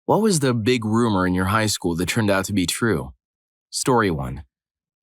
What was the big rumor in your high school that turned out to be true? Story 1.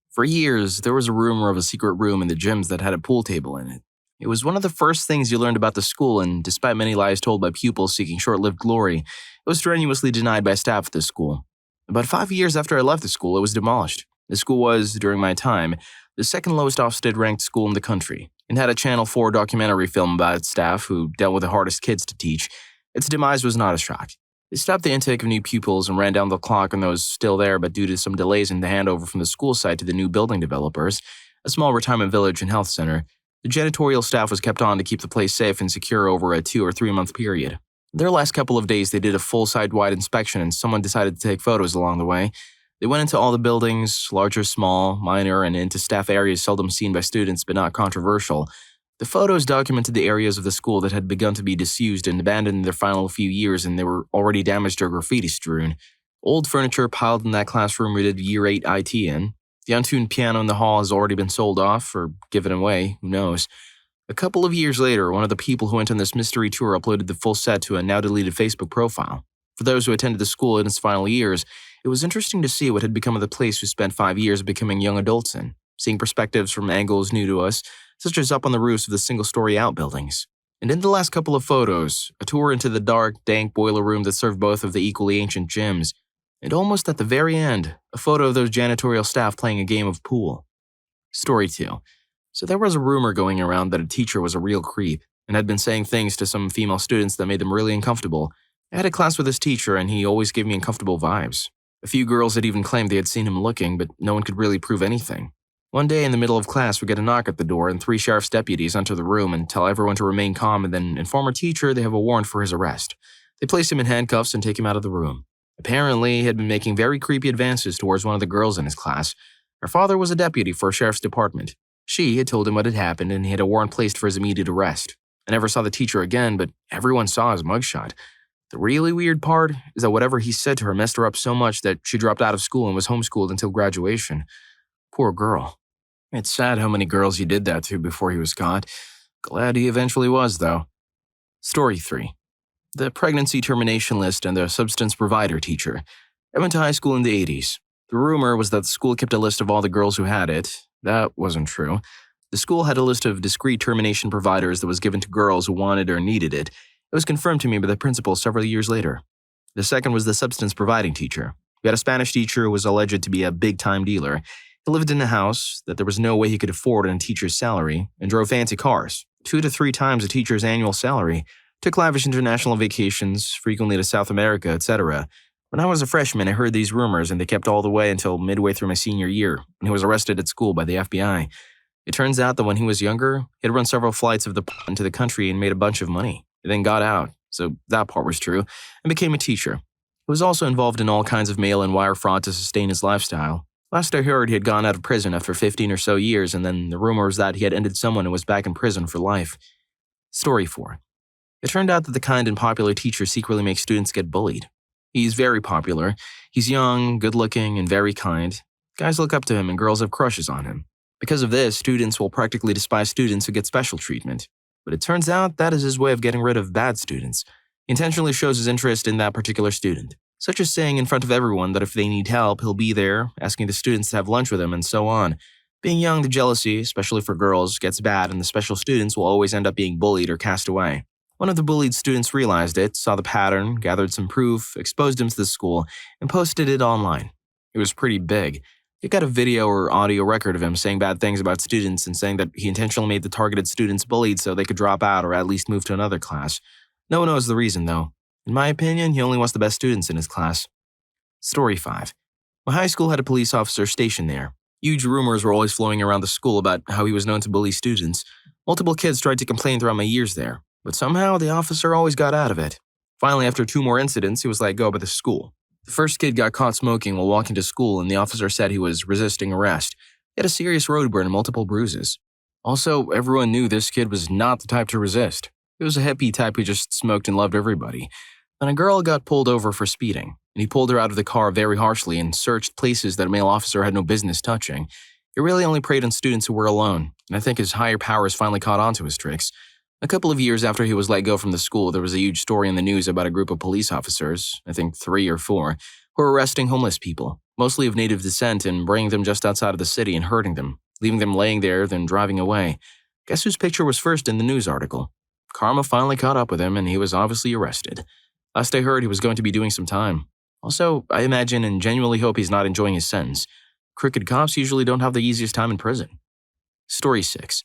For years, there was a rumor of a secret room in the gyms that had a pool table in it. It was one of the first things you learned about the school, and despite many lies told by pupils seeking short-lived glory, it was strenuously denied by staff at the school. About 5 years after I left the school, it was demolished. The school was, during my time, the second lowest Ofsted-ranked school in the country, and had a Channel 4 documentary film about its staff who dealt with the hardest kids to teach. Its demise was not a shock. They stopped the intake of new pupils and ran down the clock on those still there, but due to some delays in the handover from the school site to the new building developers, a small retirement village and health center, the janitorial staff was kept on to keep the place safe and secure over a 2 or 3 month period. Their last couple of days, they did a full site-wide inspection and someone decided to take photos along the way. They went into all the buildings, large or small, minor, and into staff areas seldom seen by students but not controversial. The photos documented the areas of the school that had begun to be disused and abandoned in their final few years, and they were already damaged or graffiti strewn. Old furniture piled in that classroom we did Year 8 IT in. The untuned piano in the hall has already been sold off, or given away, who knows. A couple of years later, one of the people who went on this mystery tour uploaded the full set to a now-deleted Facebook profile. For those who attended the school in its final years, it was interesting to see what had become of the place we spent 5 years becoming young adults in, seeing perspectives from angles new to us, such as up on the roofs of the single-story outbuildings. And in the last couple of photos, a tour into the dark, dank boiler room that served both of the equally ancient gyms, and almost at the very end, a photo of those janitorial staff playing a game of pool. Story 2. So there was a rumor going around that a teacher was a real creep, and had been saying things to some female students that made them really uncomfortable. I had a class with this teacher, and he always gave me uncomfortable vibes. A few girls had even claimed they had seen him looking, but no one could really prove anything. One day in the middle of class, we get a knock at the door and 3 sheriff's deputies enter the room and tell everyone to remain calm and then inform our teacher they have a warrant for his arrest. They place him in handcuffs and take him out of the room. Apparently, he had been making very creepy advances towards one of the girls in his class. Her father was a deputy for a sheriff's department. She had told him what had happened and he had a warrant placed for his immediate arrest. I never saw the teacher again, but everyone saw his mugshot. The really weird part is that whatever he said to her messed her up so much that she dropped out of school and was homeschooled until graduation. Poor girl. It's sad how many girls he did that to before he was caught. Glad he eventually was, though. Story 3. The pregnancy termination list and the substance provider teacher. I went to high school in the 80s. The rumor was that the school kept a list of all the girls who had it. That wasn't true. The school had a list of discrete termination providers that was given to girls who wanted or needed it. It was confirmed to me by the principal several years later. The second was the substance providing teacher. We had a Spanish teacher who was alleged to be a big-time dealer. He lived in a house that there was no way he could afford on a teacher's salary and drove fancy cars, 2 to 3 times a teacher's annual salary, took lavish international vacations, frequently to South America, etc. When I was a freshman, I heard these rumors and they kept all the way until midway through my senior year when he was arrested at school by the FBI. It turns out that when he was younger, he had run several flights of the into the country and made a bunch of money. He then got out, so that part was true, and became a teacher. He was also involved in all kinds of mail and wire fraud to sustain his lifestyle. Last I heard, he had gone out of prison after 15 or so years, and then the rumor was that he had ended someone and was back in prison for life. Story 4. It turned out that the kind and popular teacher secretly makes students get bullied. He's very popular. He's young, good-looking, and very kind. Guys look up to him and girls have crushes on him. Because of this, students will practically despise students who get special treatment. But it turns out that is his way of getting rid of bad students. He intentionally shows his interest in that particular student, such as saying in front of everyone that if they need help, he'll be there, asking the students to have lunch with him, and so on. Being young, the jealousy, especially for girls, gets bad, and the special students will always end up being bullied or cast away. One of the bullied students realized it, saw the pattern, gathered some proof, exposed him to the school, and posted it online. It was pretty big. He got a video or audio record of him saying bad things about students and saying that he intentionally made the targeted students bullied so they could drop out or at least move to another class. No one knows the reason, though. In my opinion, he only wants the best students in his class. Story 5. My high school had a police officer stationed there. Huge rumors were always flowing around the school about how he was known to bully students. Multiple kids tried to complain throughout my years there, but somehow the officer always got out of it. Finally, after 2 more incidents, he was let go by the school. The first kid got caught smoking while walking to school, and the officer said he was resisting arrest. He had a serious road burn and multiple bruises. Also, everyone knew this kid was not the type to resist. He was a hippie type who just smoked and loved everybody. Then a girl got pulled over for speeding, and he pulled her out of the car very harshly and searched places that a male officer had no business touching. He really only preyed on students who were alone, and I think his higher powers finally caught on to his tricks. A couple of years after he was let go from the school, there was a huge story in the news about a group of police officers, I think 3 or 4, who were arresting homeless people, mostly of native descent, and bringing them just outside of the city and hurting them, leaving them laying there, then driving away. Guess whose picture was first in the news article? Karma finally caught up with him, and he was obviously arrested. Last I heard, he was going to be doing some time. Also, I imagine and genuinely hope he's not enjoying his sentence. Crooked cops usually don't have the easiest time in prison. Story 6.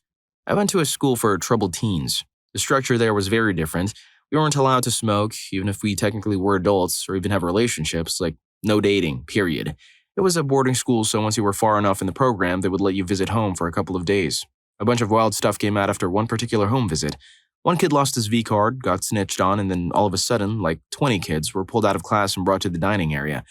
I went to a school for troubled teens. The structure there was very different. We weren't allowed to smoke, even if we technically were adults or even have relationships, like no dating, period. It was a boarding school, so once you were far enough in the program, they would let you visit home for a couple of days. A bunch of wild stuff came out after one particular home visit. One kid lost his V-card, got snitched on, and then all of a sudden, like 20 kids were pulled out of class and brought to the dining area.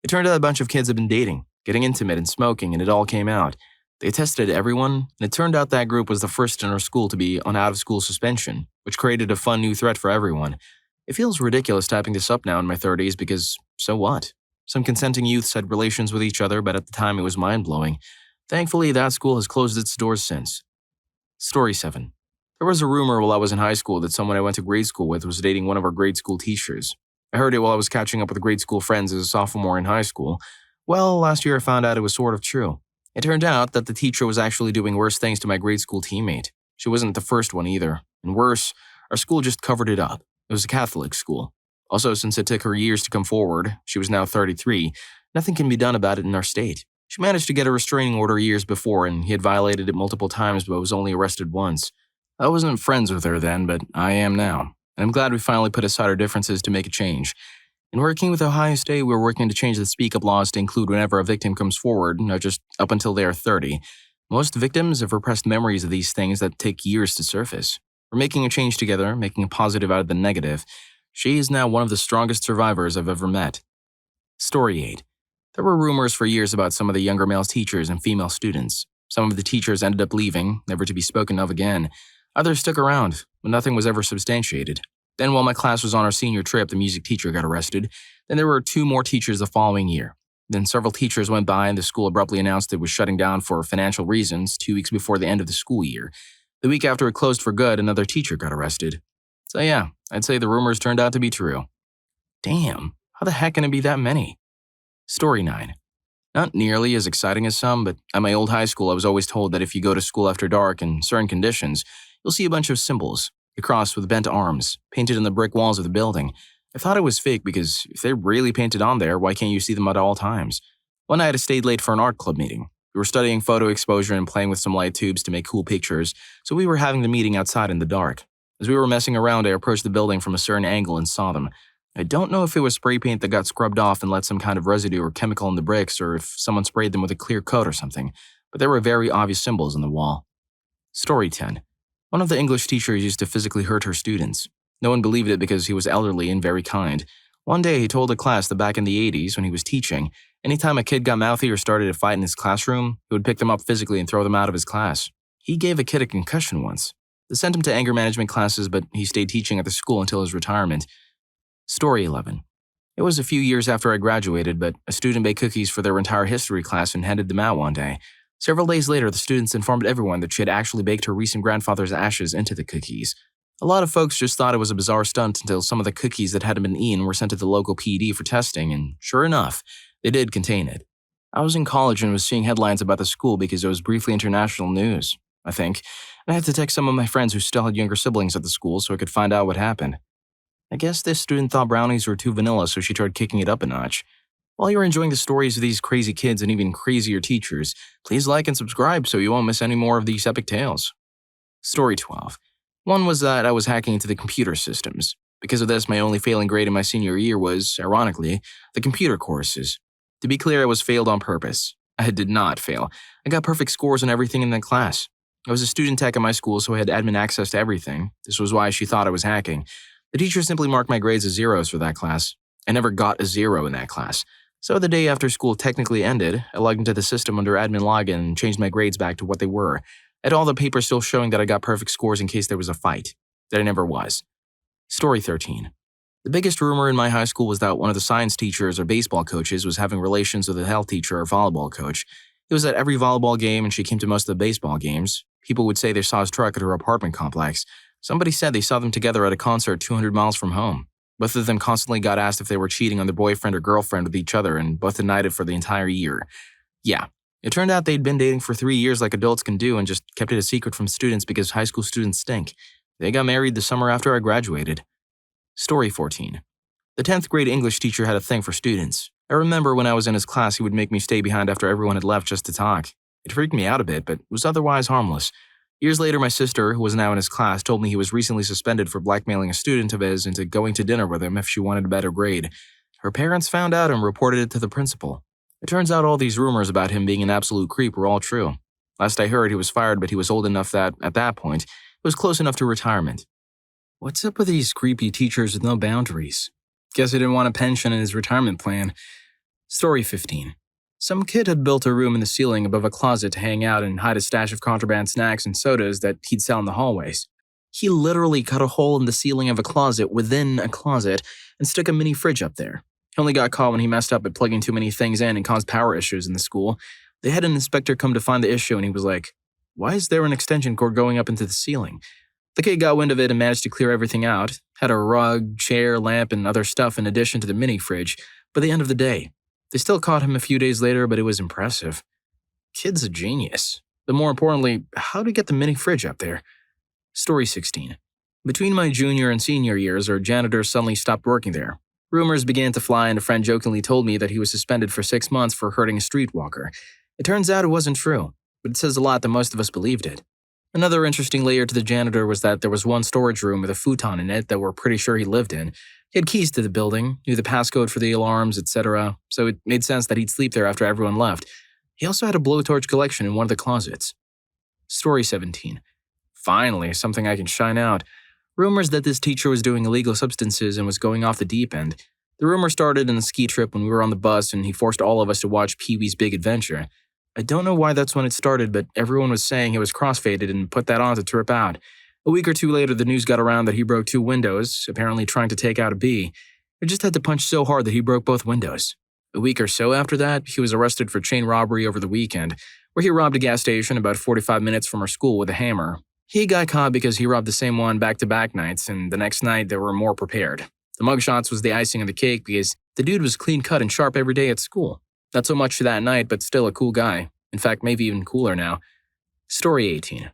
It turned out a bunch of kids had been dating, getting intimate and smoking, and it all came out. They tested everyone, and it turned out that group was the first in our school to be on out-of-school suspension, which created a fun new threat for everyone. It feels ridiculous typing this up now in my 30s because, so what? Some consenting youths had relations with each other, but at the time it was mind-blowing. Thankfully, that school has closed its doors since. Story 7. There was a rumor while I was in high school that someone I went to grade school with was dating one of our grade school teachers. I heard it while I was catching up with grade school friends as a sophomore in high school. Well, last year I found out it was sort of true. It turned out that the teacher was actually doing worse things to my grade school teammate. She wasn't the first one either. And worse, our school just covered it up. It was a Catholic school. Also, since it took her years to come forward, she was now 33, nothing can be done about it in our state. She managed to get a restraining order years before, and he had violated it multiple times but was only arrested once. I wasn't friends with her then, but I am now. And I'm glad we finally put aside our differences to make a change. In working with Ohio State, we're working to change the speak-up laws to include whenever a victim comes forward, not just up until they are 30. Most victims have repressed memories of these things that take years to surface. We're making a change together, making a positive out of the negative. She is now one of the strongest survivors I've ever met. Story 8. There were rumors for years about some of the younger male teachers and female students. Some of the teachers ended up leaving, never to be spoken of again. Others stuck around, but nothing was ever substantiated. Then while my class was on our senior trip, the music teacher got arrested. Then there were 2 more teachers the following year. Then several teachers went by and the school abruptly announced it was shutting down for financial reasons 2 weeks before the end of the school year. The week after it closed for good, another teacher got arrested. So yeah, I'd say the rumors turned out to be true. Damn, how the heck can it be that many? Story 9. Not nearly as exciting as some, but at my old high school I was always told that if you go to school after dark in certain conditions, you'll see a bunch of symbols. A cross with bent arms, painted on the brick walls of the building. I thought it was fake because if they're really painted on there, why can't you see them at all times? One night I stayed late for an art club meeting. We were studying photo exposure and playing with some light tubes to make cool pictures, so we were having the meeting outside in the dark. As we were messing around, I approached the building from a certain angle and saw them. I don't know if it was spray paint that got scrubbed off and left some kind of residue or chemical in the bricks, or if someone sprayed them with a clear coat or something, but there were very obvious symbols on the wall. Story 10. One of the English teachers used to physically hurt her students. No one believed it because he was elderly and very kind. One day he told the class that back in the 80s when he was teaching, anytime a kid got mouthy or started a fight in his classroom, he would pick them up physically and throw them out of his class. He gave a kid a concussion once. They sent him to anger management classes, but he stayed teaching at the school until his retirement. Story 11. It was a few years after I graduated, but a student baked cookies for their entire history class and handed them out one day. Several days later, the students informed everyone that she had actually baked her recent grandfather's ashes into the cookies. A lot of folks just thought it was a bizarre stunt until some of the cookies that hadn't been eaten were sent to the local PD for testing, and sure enough, they did contain it. I was in college and was seeing headlines about the school because it was briefly international news, I think, and I had to text some of my friends who still had younger siblings at the school so I could find out what happened. I guess this student thought brownies were too vanilla, so she tried kicking it up a notch. While you're enjoying the stories of these crazy kids and even crazier teachers, please like and subscribe so you won't miss any more of these epic tales. Story 12. One was that I was hacking into the computer systems. Because of this, my only failing grade in my senior year was, ironically, the computer courses. To be clear, I was failed on purpose. I did not fail. I got perfect scores on everything in that class. I was a student tech at my school, so I had admin access to everything. This was why she thought I was hacking. The teacher simply marked my grades as zeros for that class. I never got a 0 in that class. So the day after school technically ended, I logged into the system under admin login and changed my grades back to what they were. I had all the papers still showing that I got perfect scores in case there was a fight. That I never was. Story 13. The biggest rumor in my high school was that one of the science teachers or baseball coaches was having relations with a health teacher or volleyball coach. It was at every volleyball game and she came to most of the baseball games. People would say they saw his truck at her apartment complex. Somebody said they saw them together at a concert 200 miles from home. Both of them constantly got asked if they were cheating on their boyfriend or girlfriend with each other, and both denied it for the entire year. Yeah, it turned out they'd been dating for 3 years like adults can do and just kept it a secret from students because high school students stink. They got married the summer after I graduated. Story 14. The 10th grade English teacher had a thing for students. I remember when I was in his class, he would make me stay behind after everyone had left just to talk. It freaked me out a bit, but was otherwise harmless. Years later, my sister, who was now in his class, told me he was recently suspended for blackmailing a student of his into going to dinner with him if she wanted a better grade. Her parents found out and reported it to the principal. It turns out all these rumors about him being an absolute creep were all true. Last I heard, he was fired, but he was old enough that, at that point, it was close enough to retirement. What's up with these creepy teachers with no boundaries? Guess he didn't want a pension in his retirement plan. Story 15. Some kid had built a room in the ceiling above a closet to hang out and hide a stash of contraband snacks and sodas that he'd sell in the hallways. He literally cut a hole in the ceiling of a closet within a closet and stuck a mini fridge up there. He only got caught when he messed up at plugging too many things in and caused power issues in the school. They had an inspector come to find the issue and he was like, "Why is there an extension cord going up into the ceiling?" The kid got wind of it and managed to clear everything out, had a rug, chair, lamp, and other stuff in addition to the mini fridge, by the end of the day. They still caught him a few days later, but it was impressive. Kid's a genius. But more importantly, how'd he get the mini fridge up there? Story 16. Between my junior and senior years, our janitor suddenly stopped working there. Rumors began to fly, and a friend jokingly told me that he was suspended for 6 months for hurting a streetwalker. It turns out it wasn't true, but it says a lot that most of us believed it. Another interesting layer to the janitor was that there was one storage room with a futon in it that we're pretty sure he lived in. He had keys to the building, knew the passcode for the alarms, etc., so it made sense that he'd sleep there after everyone left. He also had a blowtorch collection in one of the closets. Story 17. Finally, something I can shine out. Rumors that this teacher was doing illegal substances and was going off the deep end. The rumor started in a ski trip when we were on the bus and he forced all of us to watch Pee-wee's Big Adventure. I don't know why that's when it started, but everyone was saying he was crossfaded and put that on to trip out. A week or two later, the news got around that he broke 2 windows, apparently trying to take out a bee. He just had to punch so hard that he broke both windows. A week or so after that, he was arrested for chain robbery over the weekend, where he robbed a gas station about 45 minutes from our school with a hammer. He got caught because he robbed the same one back-to-back nights, and the next night they were more prepared. The mugshots was the icing on the cake because the dude was clean-cut and sharp every day at school. Not so much for that night, but still a cool guy. In fact, maybe even cooler now. Story 18.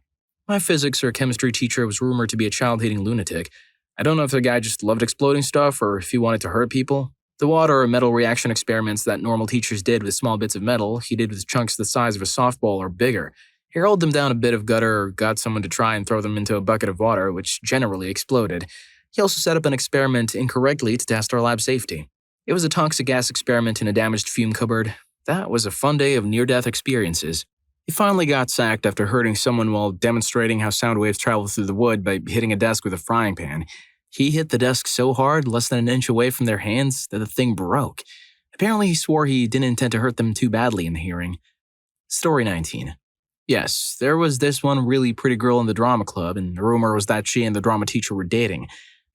My physics or chemistry teacher was rumored to be a child-hating lunatic. I don't know if the guy just loved exploding stuff or if he wanted to hurt people. The water or metal reaction experiments that normal teachers did with small bits of metal, he did with chunks the size of a softball or bigger. He rolled them down a bit of gutter or got someone to try and throw them into a bucket of water, which generally exploded. He also set up an experiment incorrectly to test our lab safety. It was a toxic gas experiment in a damaged fume cupboard. That was a fun day of near-death experiences. He finally got sacked after hurting someone while demonstrating how sound waves travel through the wood by hitting a desk with a frying pan. He hit the desk so hard, less than an inch away from their hands, that the thing broke. Apparently, he swore he didn't intend to hurt them too badly in the hearing. Story 19. Yes, there was this one really pretty girl in the drama club, and the rumor was that she and the drama teacher were dating.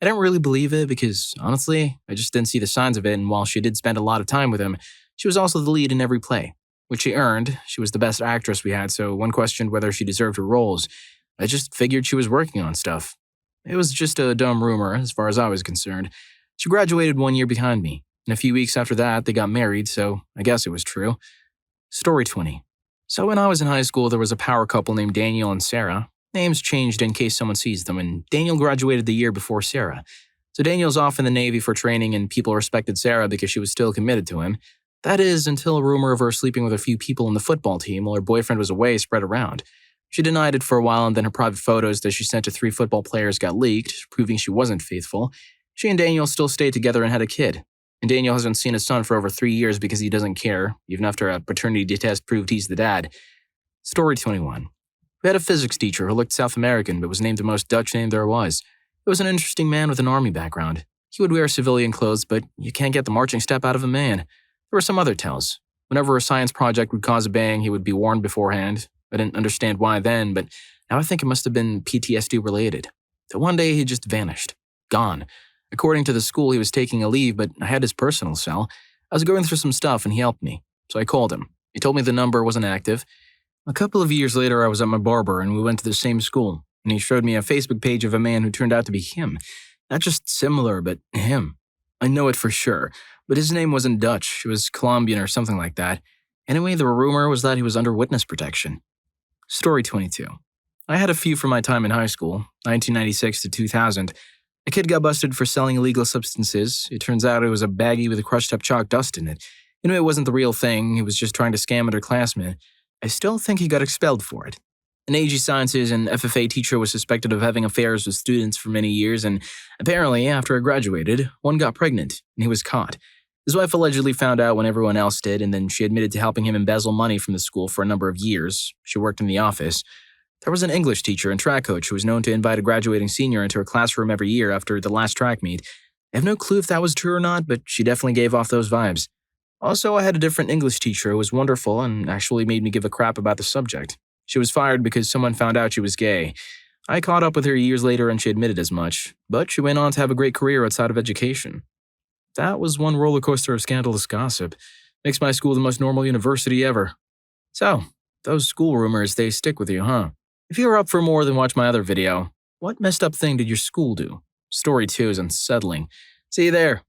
I didn't really believe it because, honestly, I just didn't see the signs of it, and while she did spend a lot of time with him, she was also the lead in every play, which she earned. She was the best actress we had, so one questioned whether she deserved her roles. I just figured she was working on stuff. It was just a dumb rumor, as far as I was concerned. She graduated 1 year behind me, and a few weeks after that, they got married, so I guess it was true. Story 20. So when I was in high school, there was a power couple named Daniel and Sarah. Names changed in case someone sees them, and Daniel graduated the year before Sarah. So Daniel's off in the Navy for training, and people respected Sarah because she was still committed to him. That is, until a rumor of her sleeping with a few people on the football team while her boyfriend was away spread around. She denied it for a while, and then her private photos that she sent to 3 football players got leaked, proving she wasn't faithful. She and Daniel still stayed together and had a kid. And Daniel hasn't seen his son for over 3 years because he doesn't care, even after a paternity test proved he's the dad. Story 21. We had a physics teacher who looked South American but was named the most Dutch name there was. It was an interesting man with an army background. He would wear civilian clothes, but you can't get the marching step out of a man. There were some other tells. Whenever a science project would cause a bang, he would be warned beforehand. I didn't understand why then, but now I think it must have been PTSD related. So one day he just vanished. Gone. According to the school, he was taking a leave, but I had his personal cell. I was going through some stuff and he helped me. So I called him. He told me the number wasn't active. A couple of years later, I was at my barber and we went to the same school. and he showed me a Facebook page of a man who turned out to be him. Not just similar, but him. I know it for sure, but his name wasn't Dutch, it was Colombian or something like that. Anyway, the rumor was that he was under witness protection. Story 22. I had a few from my time in high school, 1996 to 2000. A kid got busted for selling illegal substances. It turns out it was a baggie with crushed up chalk dust in it. It wasn't the real thing, he was just trying to scam underclassmen. I still think he got expelled for it. An AG Sciences and FFA teacher was suspected of having affairs with students for many years, and apparently, after I graduated, one got pregnant, and he was caught. His wife allegedly found out when everyone else did, and then she admitted to helping him embezzle money from the school for a number of years. She worked in the office. There was an English teacher and track coach who was known to invite a graduating senior into her classroom every year after the last track meet. I have no clue if that was true or not, but she definitely gave off those vibes. Also, I had a different English teacher who was wonderful and actually made me give a crap about the subject. She was fired because someone found out she was gay. I caught up with her years later and she admitted as much, but she went on to have a great career outside of education. That was one roller coaster of scandalous gossip. Makes my school the most normal university ever. So, those school rumors, they stick with you, huh? If you're up for more, then watch my other video. What messed up thing did your school do? Story 2 is unsettling. See you there.